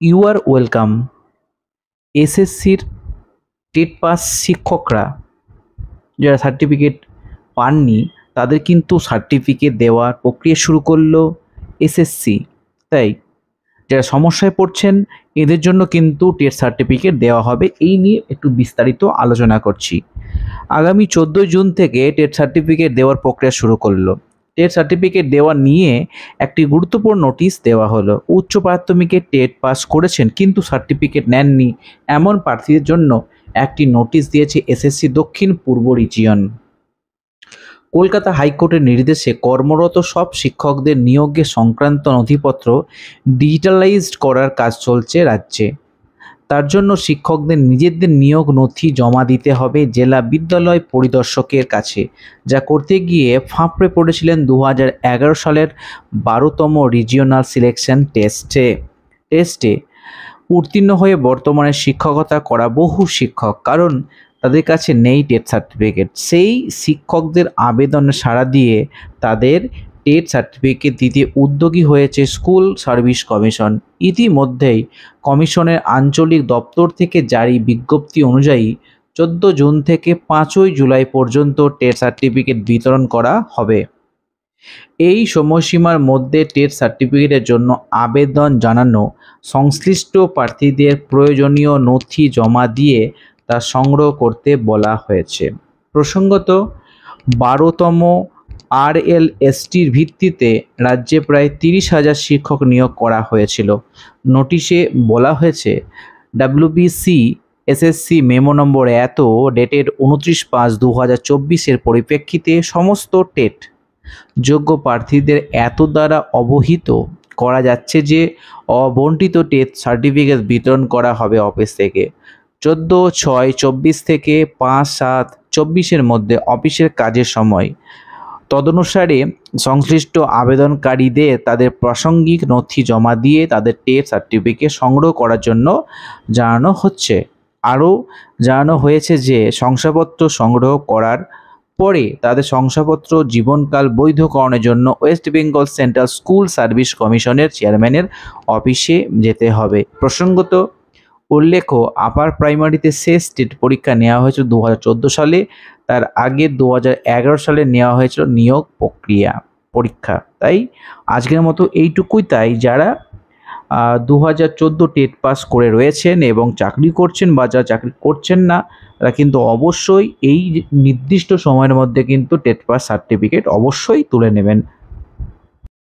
You are welcome. এসএসসির TET pass শিক্ষকরা যারা সার্টিফিকেট পাননি তাদের কিন্তু সার্টিফিকেট দেওয়ার প্রক্রিয়া শুরু করলো এসএসসি। তাই যারা সমস্যায় পড়ছেন এদের জন্য কিন্তু টেট সার্টিফিকেট দেওয়া হবে, এই নিয়ে একটু বিস্তারিত আলোচনা করছি। আগামী 14 জুন থেকে টেট সার্টিফিকেট দেওয়ার প্রক্রিয়া শুরু করলো। টেট সার্টিফিকেট দেওয়া নিয়ে একটি গুরুত্বপূর্ণ নোটিশ দেওয়া হলো। উচ্চ প্রাথমিকে টেট পাস করেছেন কিন্তু সার্টিফিকেট নেননি এমন প্রার্থীদের জন্য একটি নোটিশ দিয়েছে এসএসসি দক্ষিণ পূর্ব রিজিয়ন। কলকাতা হাইকোর্টের নির্দেশে কর্মরত সব শিক্ষকদের নিয়োগে সংক্রান্ত নথিপত্র ডিজিটালাইজড করার কাজ চলছে রাজ্যে। তার জন্য শিক্ষকদের নিজেদের নিয়োগ নথি জমা দিতে হবে জেলা বিদ্যালয় পরিদর্শকের কাছে, যা করতে গিয়ে ফাঁপড়ে পড়েছিলেন 2011 সালের 12তম রিজিওনাল সিলেকশন টেস্টে উত্তীর্ণ হয়ে বর্তমানে শিক্ষকতা করা বহু শিক্ষক, কারণ তাদের কাছে নেই টেট সার্টিফিকেট। সেই শিক্ষকদের আবেদনে সাড়া দিয়ে তাদের টেট সার্টিফিকেট দিতে উদ্যোগী হয়েছে স্কুল সার্ভিস কমিশন। ইতিমধ্যেই কমিশনের আঞ্চলিক দপ্তর থেকে জারি বিজ্ঞপ্তি অনুযায়ী 14 জুন থেকে 5ই জুলাই পর্যন্ত টেট সার্টিফিকেট বিতরণ করা হবে। এই সময়সীমার মধ্যে টেট সার্টিফিকেটের জন্য আবেদন জানানো সংশ্লিষ্ট প্রার্থীদের প্রয়োজনীয় নথি জমা দিয়ে তা সংগ্রহ করতে বলা হয়েছে। প্রসঙ্গত, 12তম আরএলএসটির ভিত্তিতে রাজ্যে প্রায় 30,000 শিক্ষক নিয়োগ করা হয়েছিল। নোটিশে বলা হয়েছে, ডাব্লিউবিসি এসএসসি মেমো নম্বর এত ডেটেড 29/5/2024 পরিপ্রেক্ষিতে সমস্ত টেট যোগ্য প্রার্থীদের এত দ্বারা অবহিত করা যাচ্ছে যে অবন্টিত টেট সার্টিফিকেট বিতরণ করা হবে অফিস থেকে। 14/6/24 থেকে 5/7/24 মধ্যে অফিসের কাজের সময়। তদনুসারে সংশ্লিষ্ট আবেদনকারীদের তাদের প্রাসঙ্গিক নথি জমা দিয়ে তাদের টেট সার্টিফিকেট সংগ্রহ করার জন্য জানানো হচ্ছে। আরও জানানো হয়েছে যে শংসাপত্র সংগ্রহ করার পরে তাদের শংসাপত্র জীবনকাল বৈধকরণের জন্য West Bengal central school service কমিশনের চেয়ারম্যানের অফিসে যেতে হবে। প্রসঙ্গত, উল্লেখ্য, আপার প্রাইমারিতে শেষ টেট পরীক্ষা নেওয়া হয়েছিল 2014 সালে। তার আগে 2011 সালে নেওয়া হয়েছিল নিয়োগ পরীক্ষা। তাই আজকের মতো এইটুকুই। তাই যারা 2014 টেট পাস করে রয়েছেন এবং চাকরি করছেন বা যারা চাকরি করছেন না, তারা কিন্তু অবশ্যই এই নির্দিষ্ট সময়ের মধ্যে কিন্তু টেট পাস সার্টিফিকেট অবশ্যই তুলে নেবেন।